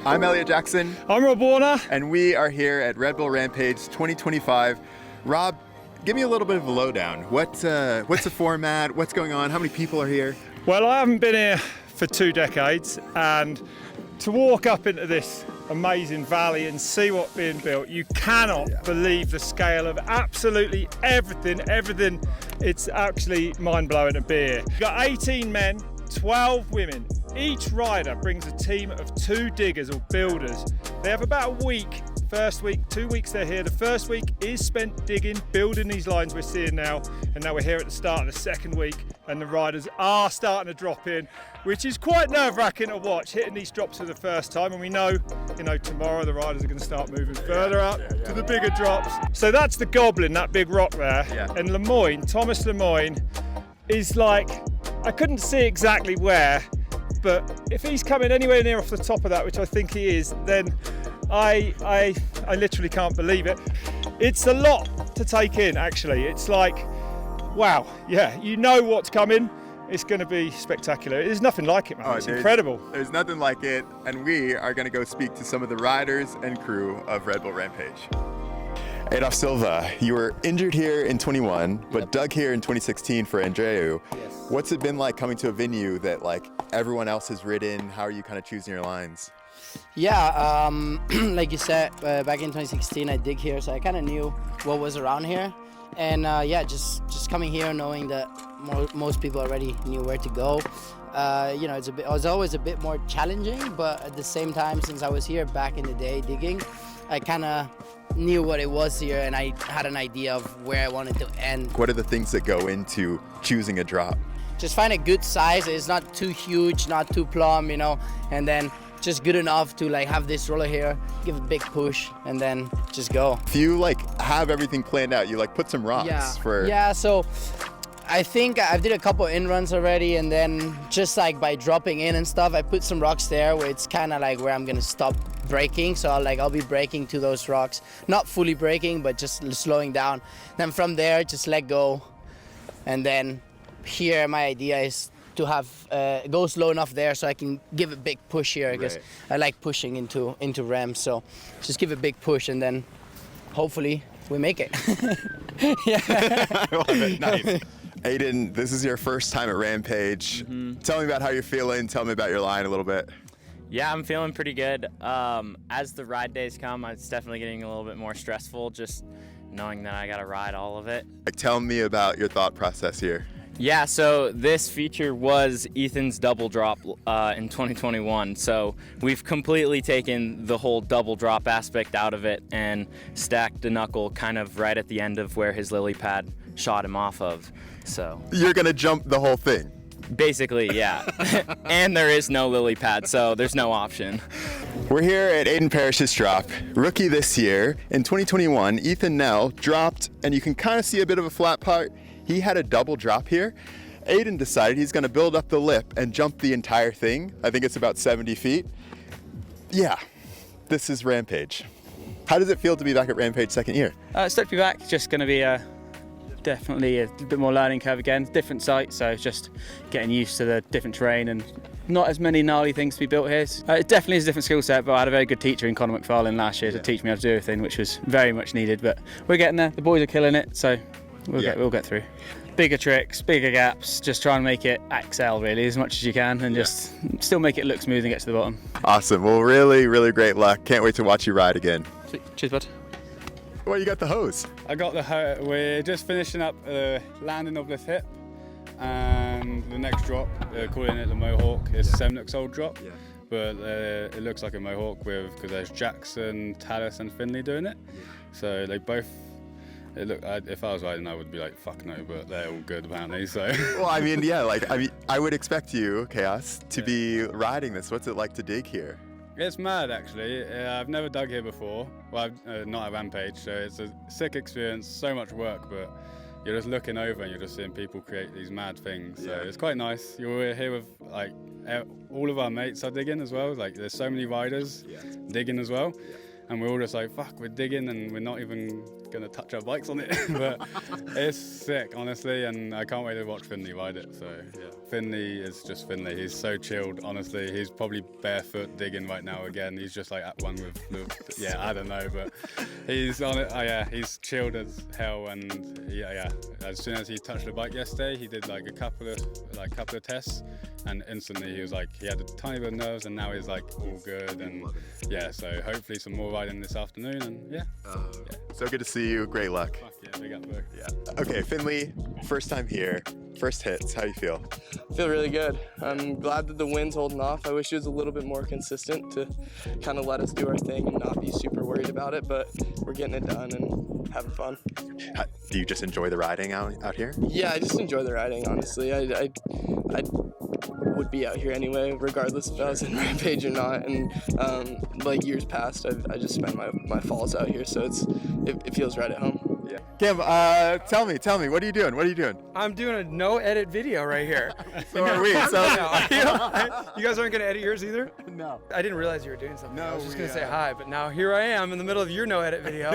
I'm Eliot Jaxson. I'm Rob Warner. And we are here at Red Bull Rampage 2025. Rob, give me a little bit of a lowdown. What's the format? What's going on? How many people are here? Well, I haven't been here for 2 decades, and to walk up into this amazing valley and see what's being built, you cannot believe the scale of absolutely everything. It's actually mind-blowing to be here. You've got 18 men, 12 women. Each rider brings a team of 2 diggers or builders. They have about a week. First week, 2 weeks they're here. The first week is spent digging, building these lines we're seeing now. And now we're here at the start of the second week, and the riders are starting to drop in, which is quite nerve-wracking to watch, hitting these drops for the first time. And we know, tomorrow the riders are going to start moving further up to the bigger drops. So that's the Goblin, that big rock there. Yeah. And Thomas Lemoyne is like, I couldn't see exactly where, but if he's coming anywhere near off the top of that, which I think he is, then I literally can't believe it. It's a lot to take in, actually. It's like, wow, yeah, you know what's coming. It's going to be spectacular. There's nothing like it, man. It's incredible. There's nothing like it, and we are going to go speak to some of the riders and crew of Red Bull Rampage. Adolf Silva, you were injured here in 21, but dug here in 2016 for Andreu. Yes. What's it been like coming to a venue that like everyone else has ridden? How are you kind of choosing your lines? Yeah, like you said, back in 2016 I dig here, so I kind of knew what was around here. And just coming here knowing that most people already knew where to go. It was always a bit more challenging, but at the same time, since I was here back in the day digging, I kind of knew what it was here, and I had an idea of where I wanted to end. What are the things that go into choosing a drop? Just find a good size. It's not too huge, not too plumb, and then just good enough to like have this roller here, give a big push, and then just go. If you like have everything planned out, you like put some rocks for... Yeah, so I think I did a couple in runs already, and then just like by dropping in and stuff, I put some rocks there where it's kind of like where I'm gonna stop braking. So I'll be braking to those rocks, not fully braking, but just slowing down. Then from there, just let go, and then here my idea is to have go slow enough there so I can give a big push here, because I like pushing into ramps. So just give a big push, and then hopefully we make it. I love it. Nice. Aiden, this is your first time at Rampage. Mm-hmm. Tell me about how you're feeling. Tell me about your line a little bit. Yeah, I'm feeling pretty good. As the ride days come, it's definitely getting a little bit more stressful, just knowing that I got to ride all of it. Tell me about your thought process here. Yeah, so this feature was Ethan's double drop in 2021. So we've completely taken the whole double drop aspect out of it and stacked the knuckle kind of right at the end of where his lily pad shot him off of. So you're gonna jump the whole thing? Basically, yeah. And there is no lily pad, so there's no option. We're here at Aiden Parrish's drop. Rookie this year. In 2021, Ethan Nell dropped, and you can kind of see a bit of a flat part. He had a double drop here. Aiden decided he's gonna build up the lip and jump the entire thing. I think it's about 70 feet. Yeah, this is Rampage. How does it feel to be back at Rampage second year? It's good to be back. Just gonna be definitely a bit more learning curve again. Different site, so it's just getting used to the different terrain and not as many gnarly things to be built here. It definitely is a different skill set, but I had a very good teacher in Conor McFarlane last year to teach me how to do everything, which was very much needed. But we're getting there. The boys are killing it, so we'll get through. Bigger tricks, bigger gaps, just try and make it excel really as much as you can, and just still make it look smooth and get to the bottom. Awesome. Well, really, really great luck. Can't wait to watch you ride again. Sweet. Cheers, bud. Well, you got the hose. I got the hose. We're just finishing up the landing of this hip, and the next drop, calling it the Mohawk, is a 7 old drop. Yeah. But it looks like a Mohawk because there's Jaxson, Tallis, and Finley doing it. Yeah. So they both. If I was riding, I would be like, fuck no, but they're all good apparently. So. Well, I would expect you, Kaos, to be riding this. What's it like to dig here? It's mad actually. I've never dug here before. Well, not at Rampage, so it's a sick experience. So much work, but you're just looking over and you're just seeing people create these mad things. So it's quite nice. You're here with like all of our mates are digging as well. Like there's so many riders digging as well. Yeah. And we're all just like, fuck, we're digging and we're not even gonna touch our bikes on it. But it's sick, honestly, and I can't wait to watch Finley ride it. So yeah, Finley is just Finley. He's so chilled, honestly. He's probably barefoot digging right now again. He's just like at one with yeah, I don't know, but he's on it. Oh yeah, he's chilled as hell, and yeah. As soon as he touched the bike yesterday, he did like a couple of tests, and instantly he was like, he had a tiny bit of nerves, and now he's like all good, and yeah. So hopefully some more riding this afternoon, and yeah. So good to see you. Great luck. Fuck yeah, big up, bro. Yeah. Okay, Finley, first time here, first hits. How do you feel? I feel really good. I'm glad that the wind's holding off. I wish it was a little bit more consistent to kind of let us do our thing and not be super worried about it, but we're getting it done and having fun. Do you just enjoy the riding out here? Yeah, I just enjoy the riding, honestly. I would be out here anyway, regardless if I was in Rampage or not. And like years past, I just spent my falls out here, so it feels right at home. Yeah. Cam, tell me, what are you doing? I'm doing a no edit video right here. So are we. So You guys aren't gonna edit yours either? No. I didn't realize you were doing something. No, I was just gonna say hi, but now here I am in the middle of your no edit video.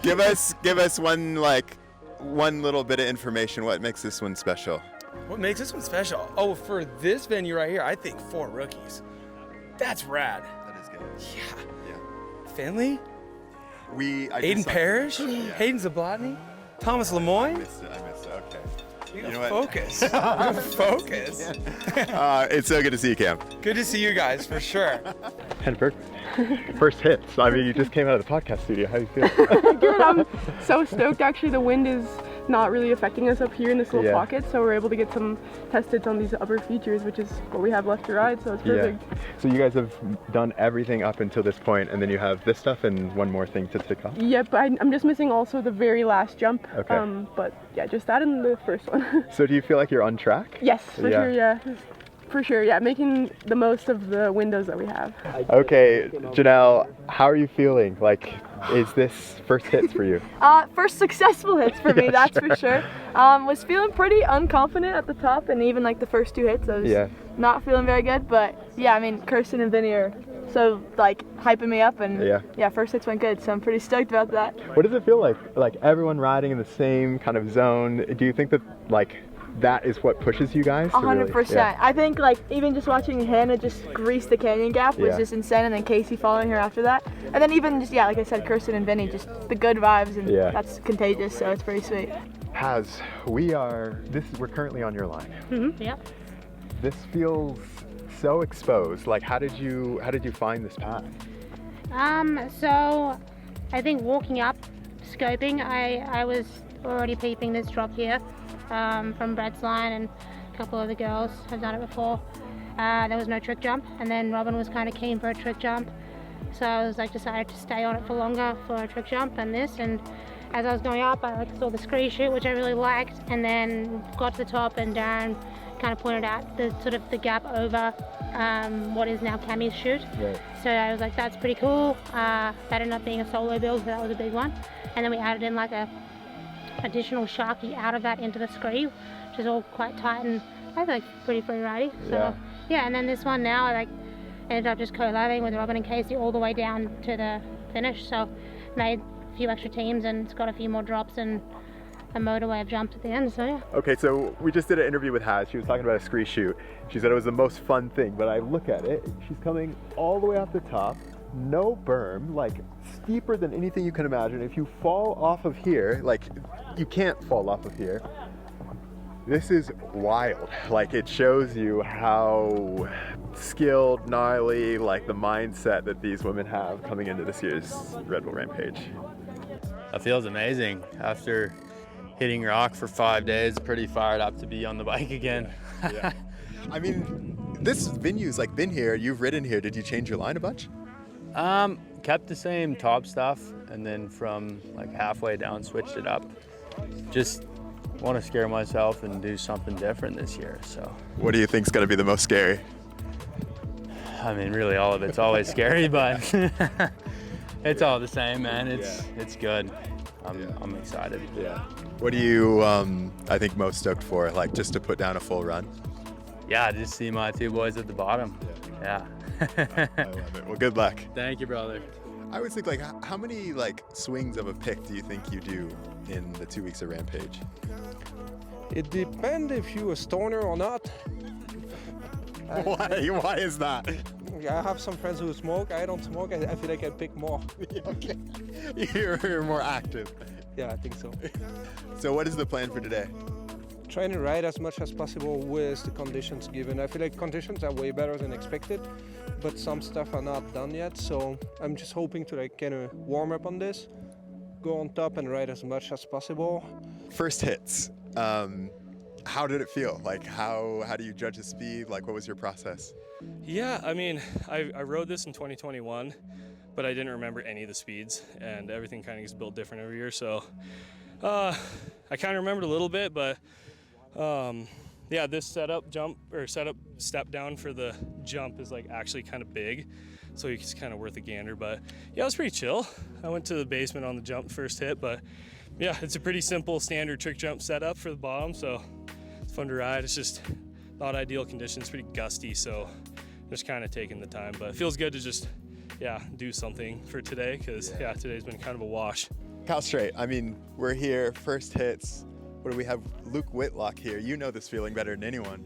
give us one little bit of information. What makes this one special? What makes this one special? Oh, for this venue right here, I think 4 rookies. That's rad. That is good. Yeah. Finley? Aiden Parrish? Hayden Zablotny? Thomas Lemoyne? I missed it. Okay. You know focus. Focus. It's so good to see you, Cam. Good to see you guys, for sure. And perfect. First hits. I mean, you just came out of the podcast studio. How do you feel? Good. I'm so stoked. Actually, the wind is not really affecting us up here in this little pocket, so we're able to get some test hits on these upper features, which is what we have left to ride, so it's perfect. So you guys have done everything up until this point, and then you have this stuff and one more thing to tick off? Yep, I'm just missing also the very last jump. Okay. But yeah, just that and the first one. So do you feel like you're on track? Yes, for sure, yeah. For sure, yeah, making the most of the windows that we have. Okay, Janelle, how are you feeling? Like, is this first hits for you? First successful hits for me, that's for sure. Was feeling pretty unconfident at the top, and even like the first 2 hits, I was not feeling very good. But yeah, I mean, Carson and Vinny are so like hyping me up, and yeah, first hits went good, so I'm pretty stoked about that. What does it feel like? Like everyone riding in the same kind of zone? Do you think that like that is what pushes you guys? 100%. I think like even just watching Hannah just grease the canyon gap was just insane, and then Casey following her after that, and then even just like I said, Kirsten and Vinny, just the good vibes, and that's contagious, so it's pretty sweet. We're currently on your line. Mm-hmm. Yeah. This feels so exposed. Like, how did you find this path? So I think walking up, scoping, I was already peeping this drop here. From Brad's line, and a couple of the girls have done it before. There was no trick jump, and then Robin was kind of keen for a trick jump, so I was like decided to stay on it for longer for a trick jump and this. And as I was going up, I saw the scree shoot, which I really liked, and then got to the top, and Darren kind of pointed out the sort of the gap over what is now Cammy's chute. Right. So I was like, that's pretty cool. That ended up being a solo build, so that was a big one. And then we added in like a additional sharky out of that into the scree, which is all quite tight and I feel like pretty free-ridey. So yeah, and then this one now I ended up just collabing with Robin and Casey all the way down to the finish. So made a few extra teams, and it's got a few more drops and a motorway of jumps at the end. So yeah. Okay, so we just did an interview with Haz. She was talking about a scree shoot. She said it was the most fun thing, but I look at it, she's coming all the way off the top. No berm, like steeper than anything you can imagine. If you fall off of here, like you can't fall off of here. This is wild. Like it shows you how skilled, gnarly, like the mindset that these women have coming into this year's Red Bull Rampage. It feels amazing. After hitting rock for 5 days, pretty fired up to be on the bike again. Yeah. I mean, this venue's like been here, you've ridden here. Did you change your line a bunch? Kept the same top stuff, and then from like halfway down switched it up. Just want to scare myself and do something different this year. So what do you think's going to be the most scary? I mean, really all of it's always scary, but it's all the same, man. It's good. I'm excited. Yeah. What are you I think most stoked for, like just to put down a full run? Yeah, just see my 2 boys at the bottom. Yeah. I love it. Well, good luck. Thank you, brother. I always think, like, how many like swings of a pick do you think you do in the 2 weeks of Rampage? It depends if you're a stoner or not. Why is that? I have some friends who smoke. I don't smoke. I feel like I pick more. Okay. You're more active. Yeah, I think so. So what is the plan for today? Trying to ride as much as possible with the conditions given. I feel like conditions are way better than expected, but some stuff are not done yet. So I'm just hoping to like kind of warm up on this, go on top and ride as much as possible. First hits. How did it feel? Like, how do you judge the speed? Like, what was your process? Yeah, I mean, I rode this in 2021, but I didn't remember any of the speeds, and everything kind of gets built different every year. So I kind of remembered a little bit, but yeah, this setup step down for the jump is like actually kind of big, so it's kind of worth a gander. But yeah, it was pretty chill. I went to the basement on the jump first hit, but yeah, it's a pretty simple standard trick jump setup for the bottom, so it's fun to ride. It's just not ideal conditions, pretty gusty, so just kind of taking the time. But it feels good to just, yeah, do something for today, because yeah, today's been kind of a wash. Kaos Strait, I mean, we're here, first hits. What do we have? Luke Whitlock here. You know this feeling better than anyone.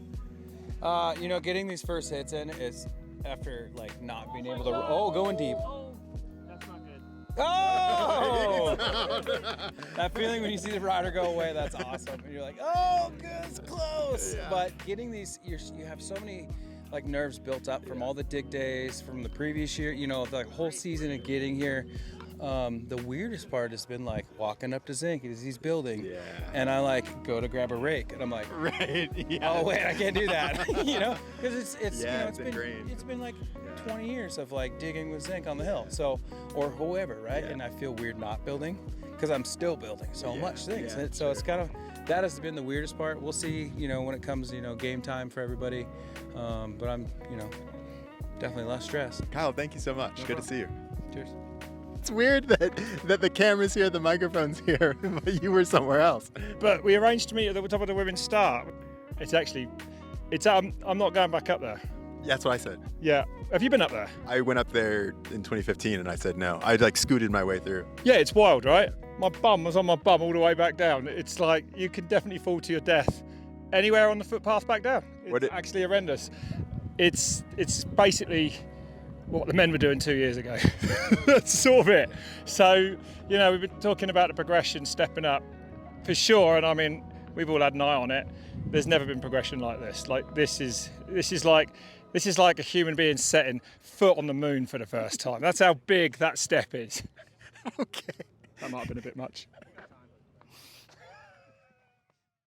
You know, getting these first hits in is after like not being able to. Going deep. That's not good. Oh! That feeling when you see the rider go away, that's awesome. And you're like, oh, good, it's close. Yeah. But getting these, you have so many like nerves built up from all the dig days from the previous year. You know, the whole season of getting here. The weirdest part has been like walking up to Zink as he's building, and I like go to grab a rake, and I'm like, oh wait, I can't do that, you know, because it's been like 20 years of like digging with Zink on the hill, so or whoever, right? And I feel weird not building because I'm still building so much things, so it's kind of that has been the weirdest part. We'll see, you know, when it comes, you know, game time for everybody, but I'm, you know, definitely less stressed. Kyle, thank you so much. Good to see you. Cheers. It's weird that the camera's here, the microphone's here, but you were somewhere else. But we arranged to meet at the top of the women's start. I'm not going back up there. Yeah, that's what I said. Yeah. Have you been up there? I went up there in 2015 and I said no. I like scooted my way through. Yeah, it's wild, right? My bum was on my bum all the way back down. It's like you could definitely fall to your death anywhere on the footpath back down. It's actually horrendous. It's basically what the men were doing 2 years ago. That's sort of it. So, you know, we've been talking about the progression, stepping up for sure. And I mean, we've all had an eye on it. There's never been progression like this. Like this is like a human being setting foot on the moon for the first time. That's how big that step is. Okay. That might have been a bit much.